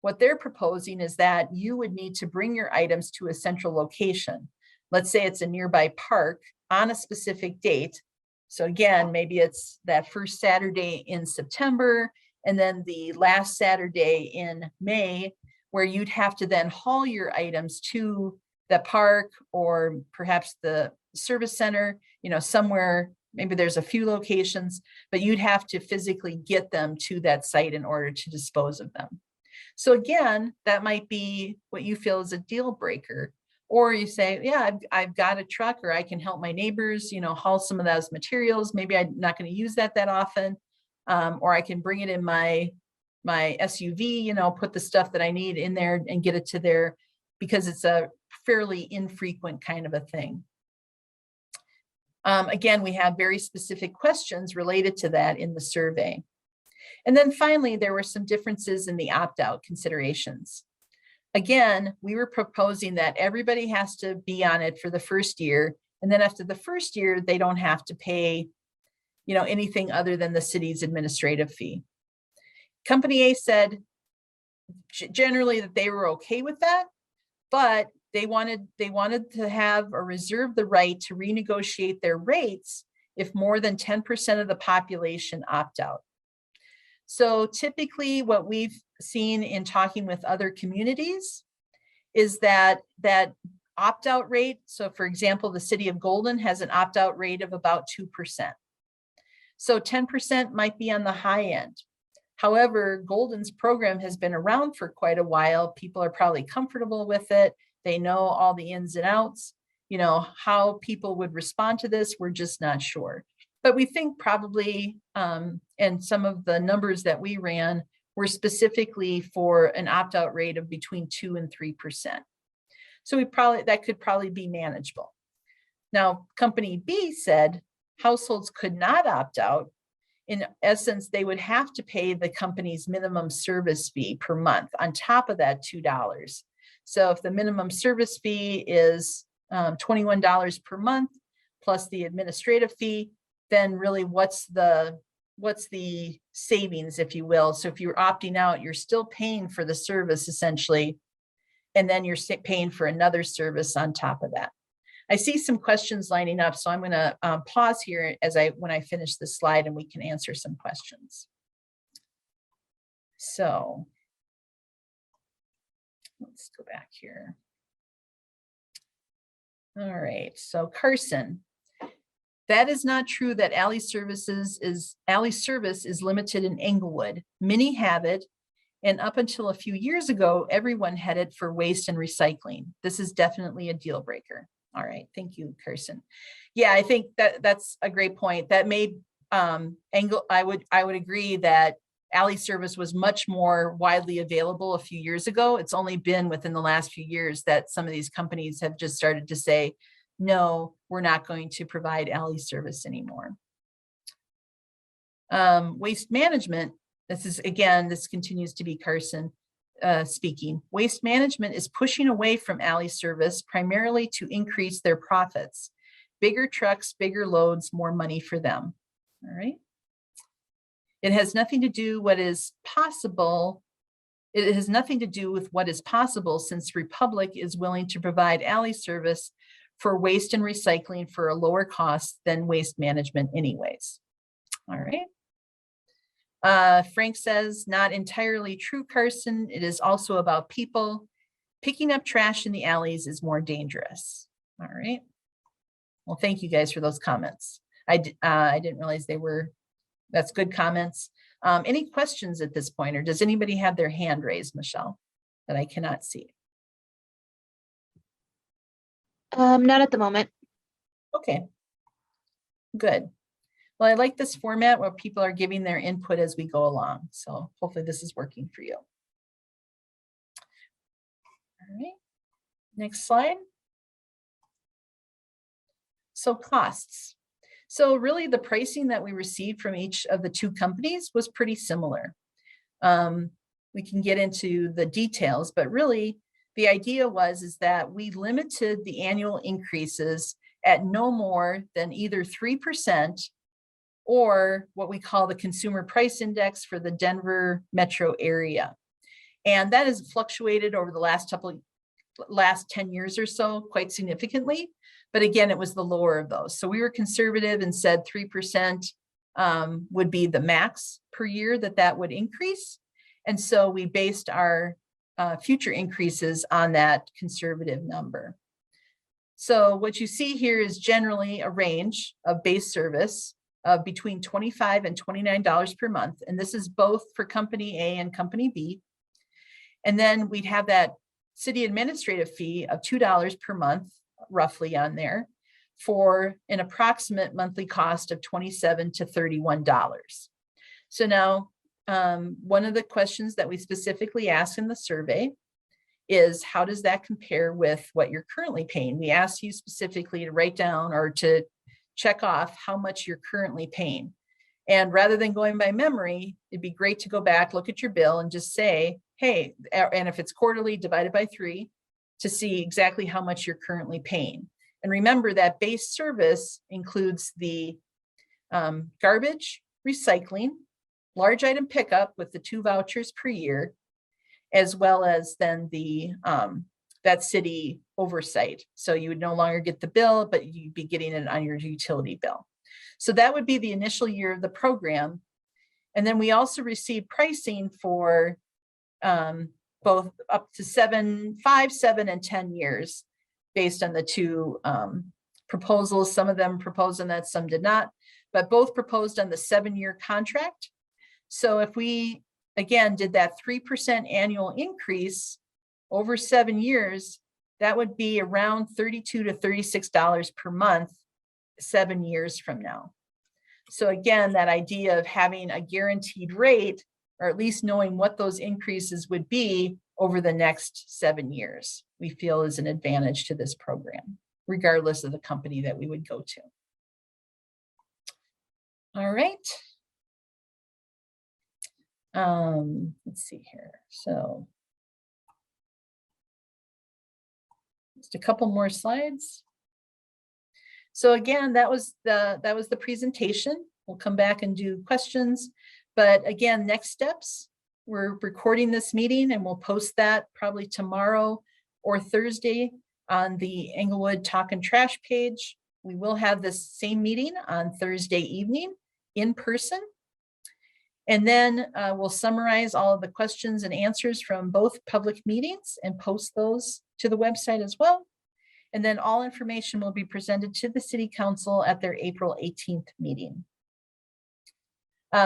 Speaker 2: what they're proposing is that you would need to bring your items to a central location. Let's say it's a nearby park on a specific date. So again, maybe it's that first Saturday in September, and then the last Saturday in May, where you'd have to then haul your items to the park or perhaps the service center, somewhere maybe there's a few locations, but you'd have to physically get them to that site in order to dispose of them. So again, that might be what you feel is a deal breaker. Or you say, yeah, I've got a truck, or I can help my neighbors, haul some of those materials. Maybe I'm not going to use that often. Or I can bring it in my SUV, put the stuff that I need in there and get it to there, because it's a fairly infrequent kind of a thing. Again, we have very specific questions related to that in the survey. And then finally, there were some differences in the opt-out considerations. Again, we were proposing that everybody has to be on it for the first year. And then after the first year, they don't have to pay, anything other than the city's administrative fee. Company A said generally that they were okay with that, but they wanted to have or reserve the right to renegotiate their rates if more than 10% of the population opt out. So typically what we've seen in talking with other communities is that opt-out rate. So for example, the city of Golden has an opt-out rate of about 2%. So 10% might be on the high end. However, Golden's program has been around for quite a while. People are probably comfortable with it. They know all the ins and outs. How people would respond to this, we're just not sure. But we think probably, and some of the numbers that we ran were specifically for an opt-out rate of between 2 and 3%. So that could probably be manageable. Now, company B said households could not opt out. In essence, they would have to pay the company's minimum service fee per month on top of that $2. So if the minimum service fee is $21 per month plus the administrative fee, then really what's the savings, if you will? So if you're opting out, you're still paying for the service essentially, and then you're paying for another service on top of that. I see some questions lining up, so I'm going to pause here when I finish this slide, and we can answer some questions. So let's go back here. All right, so Carson, that is not true that alley service is limited in Englewood. Many have it, and up until a few years ago, everyone had it for waste and recycling. This is definitely a deal breaker. All right, thank you, Carson. Yeah, I think that's a great point. That made I would agree that alley service was much more widely available a few years ago. It's only been within the last few years that some of these companies have just started to say, no, we're not going to provide alley service anymore. Waste management, this continues to be Carson speaking. Waste management is pushing away from alley service primarily to increase their profits. Bigger trucks, bigger loads, more money for them. All right. It has nothing to do what is possible. It has nothing to do with what is possible since Republic is willing to provide alley service for waste and recycling for a lower cost than waste management anyways. All right. Frank says, not entirely true, Carson. It is also about people. Picking up trash in the alleys is more dangerous. All right. Well, thank you guys for those comments. I didn't realize that's good comments. Any questions at this point, or does anybody have their hand raised, Michelle, that I cannot see?
Speaker 3: Not at the moment.
Speaker 2: Okay, good. Well, I like this format where people are giving their input as we go along. So hopefully this is working for you. All right, next slide. So costs. So really the pricing that we received from each of the two companies was pretty similar. We can get into the details, but really the idea is that we limited the annual increases at no more than either 3% or what we call the Consumer Price Index for the Denver metro area. And that has fluctuated over the last 10 years or so quite significantly. But again, it was the lower of those. So we were conservative and said 3% would be the max per year that would increase. And so we based our future increases on that conservative number. So what you see here is generally a range of base service of between $25 and $29 per month. And this is both for company A and company B. And then we'd have that city administrative fee of $2 per month, roughly on there, for an approximate monthly cost of $27 to $31. So now, one of the questions that we specifically asked in the survey is, how does that compare with what you're currently paying? We asked you specifically to write down or to check off how much you're currently paying. And rather than going by memory, it'd be great to go back, look at your bill and just say, hey, and if it's quarterly, divided by 3 to see exactly how much you're currently paying. And remember that base service includes the garbage, recycling, large item pickup with the 2 vouchers per year, as well as then the that city oversight. So you would no longer get the bill, but you'd be getting it on your utility bill. So that would be the initial year of the program. And then we also receive pricing for both up to 5, 7, and 10 years based on the 2 proposals. Some of them proposed on that, some did not, but both proposed on the 7-year contract. So if we, again, did that 3% annual increase over 7 years, that would be around $32 to $36 per month, 7 years from now. So again, that idea of having a guaranteed rate, or at least knowing what those increases would be over the next 7 years, we feel is an advantage to this program, regardless of the company that we would go to. All right. Let's see here. So just a couple more slides. So again, that was the presentation. We'll come back and do questions. But again, next steps, we're recording this meeting and we'll post that probably tomorrow or Thursday on the Englewood Talk and Trash page. We will have this same meeting on Thursday evening in person. And then we'll summarize all of the questions and answers from both public meetings and post those to the website as well. And then all information will be presented to the City Council at their April 18th meeting.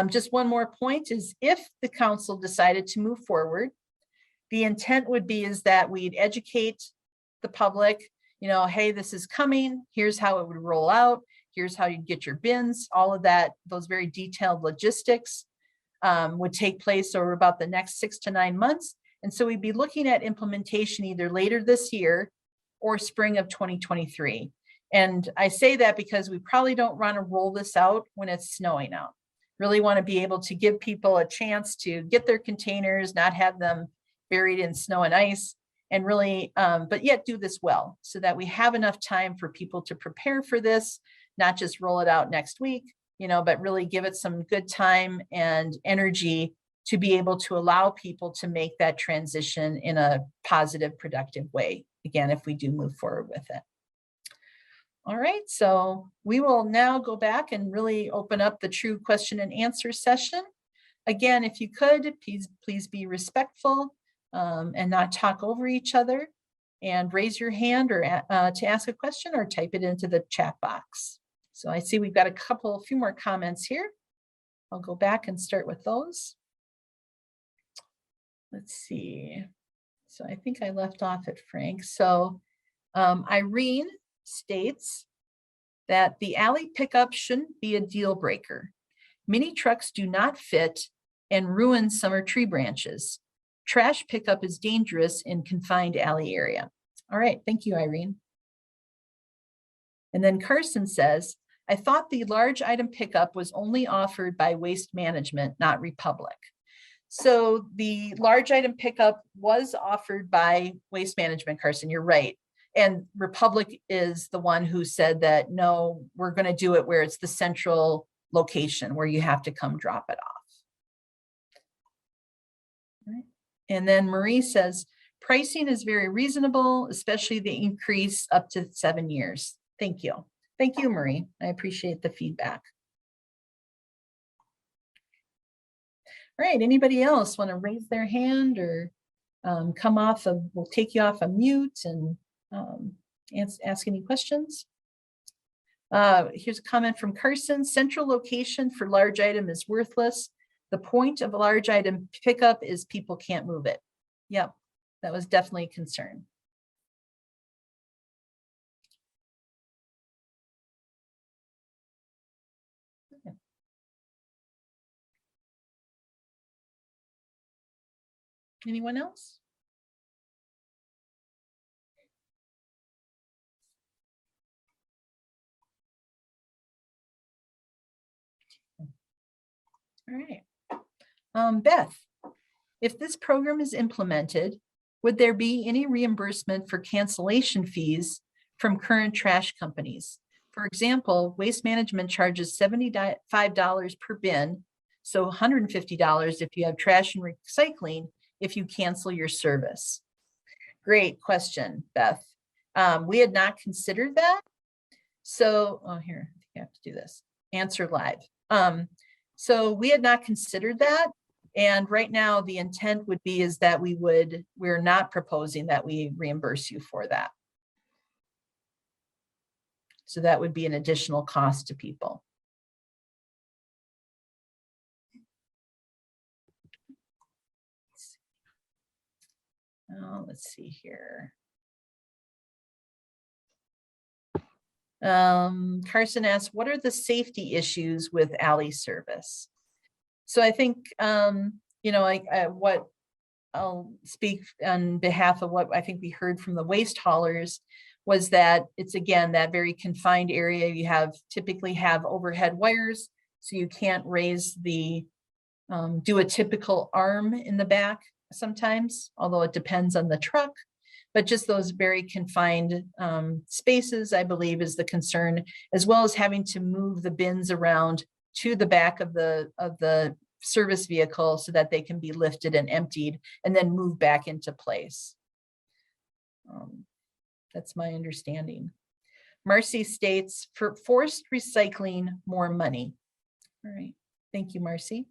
Speaker 2: Just one more point is, if the council decided to move forward, the intent would be is that we'd educate the public, you know, hey, this is coming, here's how it would roll out, here's how you get your bins, all of that, those very detailed logistics would take place over about the next 6 to 9 months. And so we'd be looking at implementation either later this year or spring of 2023. And I say that because we probably don't want to roll this out when it's snowing out. Really want to be able to give people a chance to get their containers, not have them buried in snow and ice, and really, but yet do this well so that we have enough time for people to prepare for this, not just roll it out next week, you know, but really give it some good time and energy to be able to allow people to make that transition in a positive, productive way. Again, if we do move forward with it. All right, so we will now go back and really open up the true question and answer session. Again, if you could, please be respectful and not talk over each other, and raise your hand or to ask a question, or type it into the chat box. So I see we've got a few more comments here. I'll go back and start with those. Let's see. So I think I left off at Frank. So Irene states that the alley pickup shouldn't be a deal breaker. Mini trucks do not fit and ruin summer tree branches. Trash pickup is dangerous in confined alley area. All right, thank you, Irene. And then Carson says, I thought the large item pickup was only offered by Waste Management, not Republic. So the large item pickup was offered by Waste Management, Carson, you're right. And Republic is the one who said that, no, we're going to do it where it's the central location where you have to come drop it off. Right. And then Marie says, pricing is very reasonable, especially the increase up to 7 years. Thank you. Thank you, Marie. I appreciate the feedback. All right, anybody else want to raise their hand or come off of, we'll take you off of mute and ask any questions? Here's a comment from Carson. Central location for large item is worthless. The point of a large item pickup is people can't move it. Yep, that was definitely a concern. Anyone else? All right. Beth, if this program is implemented, would there be any reimbursement for cancellation fees from current trash companies? For example, Waste Management charges $75 per bin, so $150 if you have trash and recycling if you cancel your service. Great question, Beth. We had not considered that. So, here, I think I have to do this. Answer live. So we had not considered that. And right now the intent would be is that we're not proposing that we reimburse you for that. So that would be an additional cost to people. Let's see here. Carson asks, what are the safety issues with alley service? So I think, what I'll speak on behalf of what I think we heard from the waste haulers was that it's, again, that very confined area. You typically have overhead wires, so you can't raise do a typical arm in the back sometimes, although it depends on the truck. But just those very confined spaces, I believe, is the concern, as well as having to move the bins around to the back of the service vehicle so that they can be lifted and emptied and then move back into place. That's my understanding. Marcy states, for forced recycling, more money. All right, thank you, Marcy.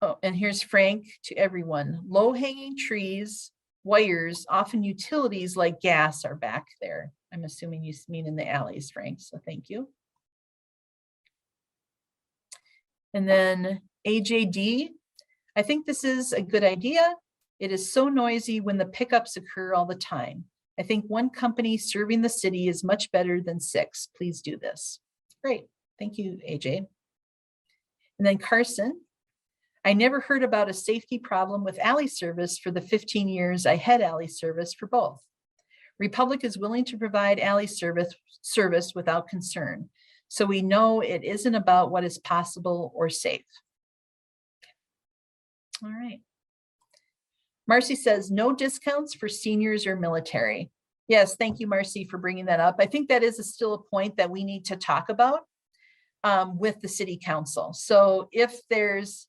Speaker 2: Oh, and here's Frank to everyone. Low-hanging trees, wires, often utilities like gas are back there. I'm assuming you mean in the alleys, Frank, so thank you. And then AJD, I think this is a good idea. It is so noisy when the pickups occur all the time. I think one company serving the city is much better than 6. Please do this. Great, thank you, AJ. And then Carson, I never heard about a safety problem with alley service for the 15 years I had alley service for both. Republic is willing to provide alley service without concern. So we know it isn't about what is possible or safe. All right. Marcy says, no discounts for seniors or military. Yes, thank you, Marcy, for bringing that up. I think that is still a point that we need to talk about with the city council. So if there's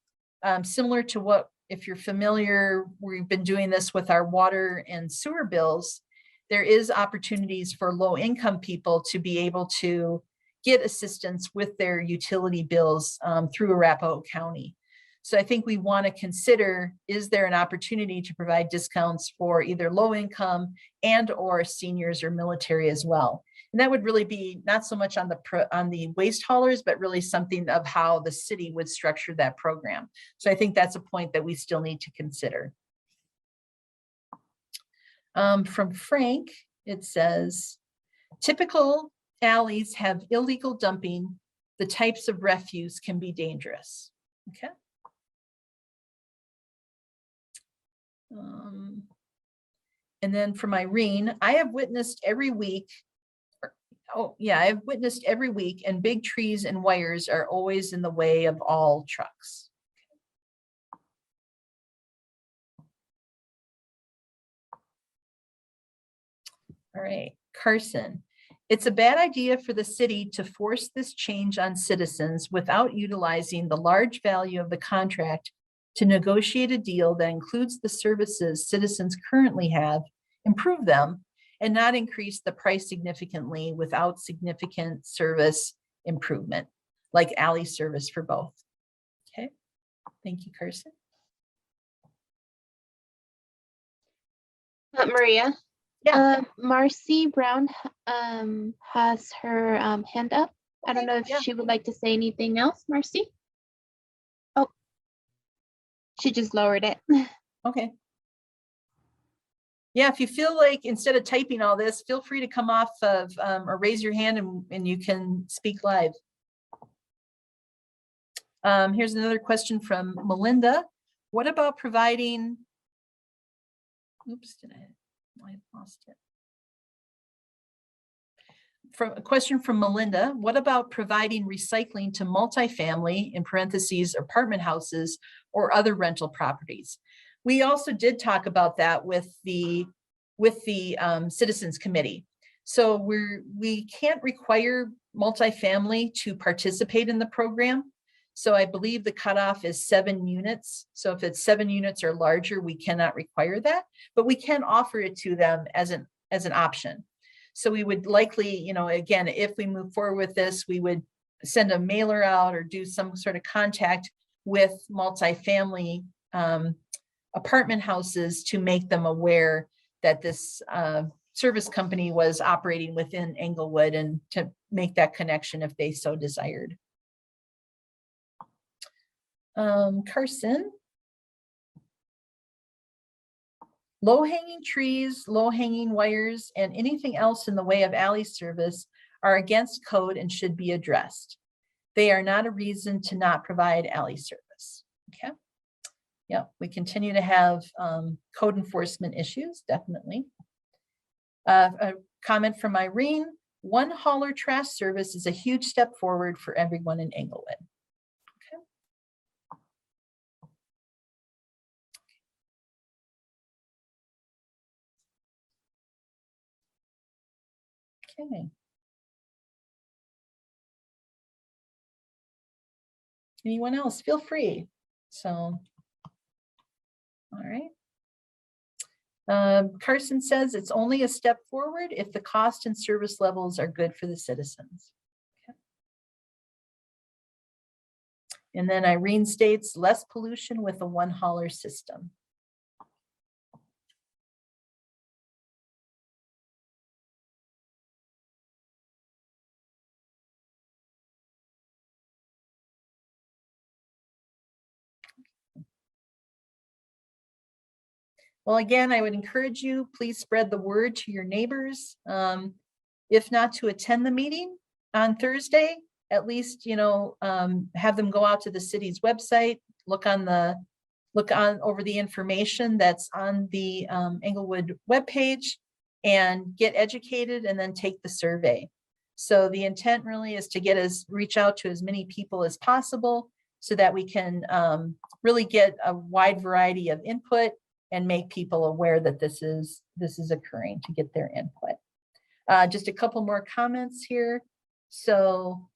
Speaker 2: similar to what, if you're familiar, we've been doing this with our water and sewer bills, there is opportunities for low income people to be able to get assistance with their utility bills through Arapahoe County. So I think we want to consider, is there an opportunity to provide discounts for either low income and or seniors or military as well? And that would really be not so much on the waste haulers, but really something of how the city would structure that program. So I think that's a point that we still need to consider. From Frank, it says, typical alleys have illegal dumping. The types of refuse can be dangerous. Okay. And then from Irene, I have witnessed every week. I've witnessed every week, and big trees and wires are always in the way of all trucks. All right, Carson. It's a bad idea for the city to force this change on citizens without utilizing the large value of the contract to negotiate a deal that includes the services citizens currently have, improve them, and not increase the price significantly without significant service improvement, like alley service for both. Okay, thank you, Carson.
Speaker 3: Maria,
Speaker 2: Yeah.
Speaker 3: Marcy Brown has her hand up. I don't
Speaker 2: Okay,
Speaker 3: know if
Speaker 2: yeah.
Speaker 3: she would like to say anything else, Marcy. Oh, she just lowered it.
Speaker 2: Okay. Yeah, if you feel like instead of typing all this, feel free to come off of or raise your hand and you can speak live. Here's another question from Melinda. What about providing, oops, I lost it. A question from Melinda. What about providing recycling to multifamily, in parentheses, apartment houses or other rental properties? We also did talk about that with the Citizens Committee. So we can't require multifamily to participate in the program. So I believe the cutoff is 7 units. So if it's 7 units or larger, we cannot require that, but we can offer it to them as an option. So we would likely, you know, again, if we move forward with this, we would send a mailer out or do some sort of contact with multifamily apartment houses to make them aware that this service company was operating within Englewood and to make that connection if they so desired. Carson. Low-hanging trees, low-hanging wires, and anything else in the way of alley service are against code and should be addressed. They are not a reason to not provide alley service. Okay. Yeah, we continue to have code enforcement issues, definitely. A comment from Irene. One hauler trash service is a huge step forward for everyone in Englewood. Okay. Anyone else? Feel free. So, all right. Carson says it's only a step forward if the cost and service levels are good for the citizens. Okay. And then Irene states less pollution with a one hauler system. Well, again, I would encourage you, please spread the word to your neighbors. If not to attend the meeting on Thursday, at least, you know, have them go out to the city's website, look on over the information that's on the Englewood webpage and get educated and then take the survey. So the intent really is to reach out to as many people as possible so that we can really get a wide variety of input and make people aware that this is occurring to get their input. Just a couple more comments here. So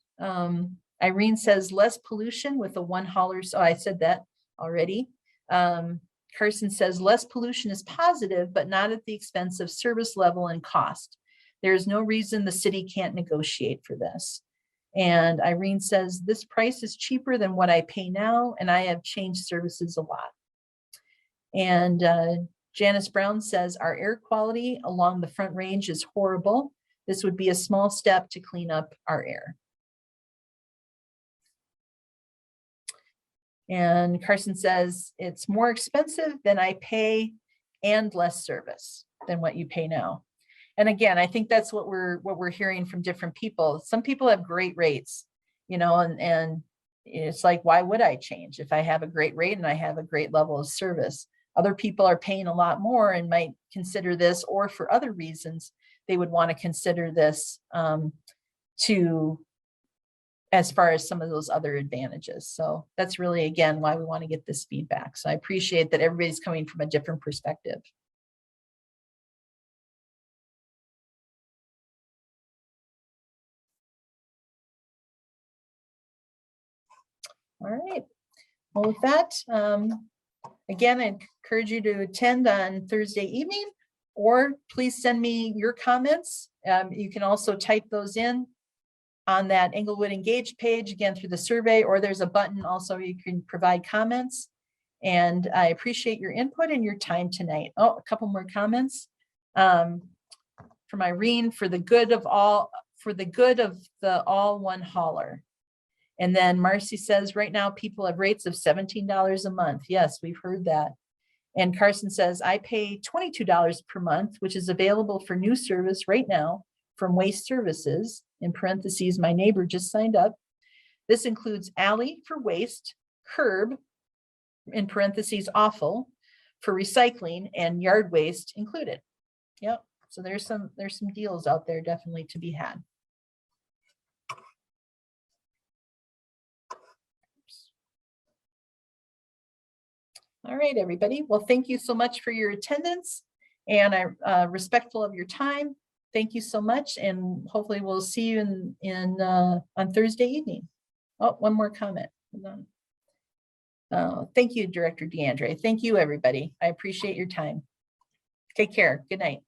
Speaker 2: Irene says less pollution with a one hauler. So I said that already. Carson says less pollution is positive, but not at the expense of service level and cost. There is no reason the city can't negotiate for this. And Irene says this price is cheaper than what I pay now, and I have changed services a lot. And Janice Brown says our air quality along the Front Range is horrible. This would be a small step to clean up our air. And Carson says it's more expensive than I pay and less service than what you pay now. And again, I think that's what we're hearing from different people. Some people have great rates, you know, and it's like, why would I change if I have a great rate and I have a great level of service? Other people are paying a lot more and might consider this, or for other reasons, they would want to consider this as far as some of those other advantages. So that's really, again, why we want to get this feedback. So I appreciate that everybody's coming from a different perspective. All right. Well, with that, again, I encourage you to attend on Thursday evening, or please send me your comments. You can also type those in on that Englewood Engaged page, again, through the survey, or there's a button also you can provide comments. And I appreciate your input and your time tonight. Oh, a couple more comments. from Irene, for the good of the all one hauler. And then Marcy says, right now, people have rates of $17 a month. Yes, we've heard that. And Carson says, I pay $22 per month, which is available for new service right now from Waste Services. In parentheses, my neighbor just signed up. This includes alley for waste, curb, in parentheses, awful, for recycling, and yard waste included. Yep. So there's some deals out there definitely to be had. All right, everybody. Well, thank you so much for your attendance, and I'm respectful of your time. Thank you so much, and hopefully we'll see you on Thursday evening. Oh, one more comment. Hold on. Thank you, Director DeAndre. Thank you, everybody. I appreciate your time. Take care. Good night.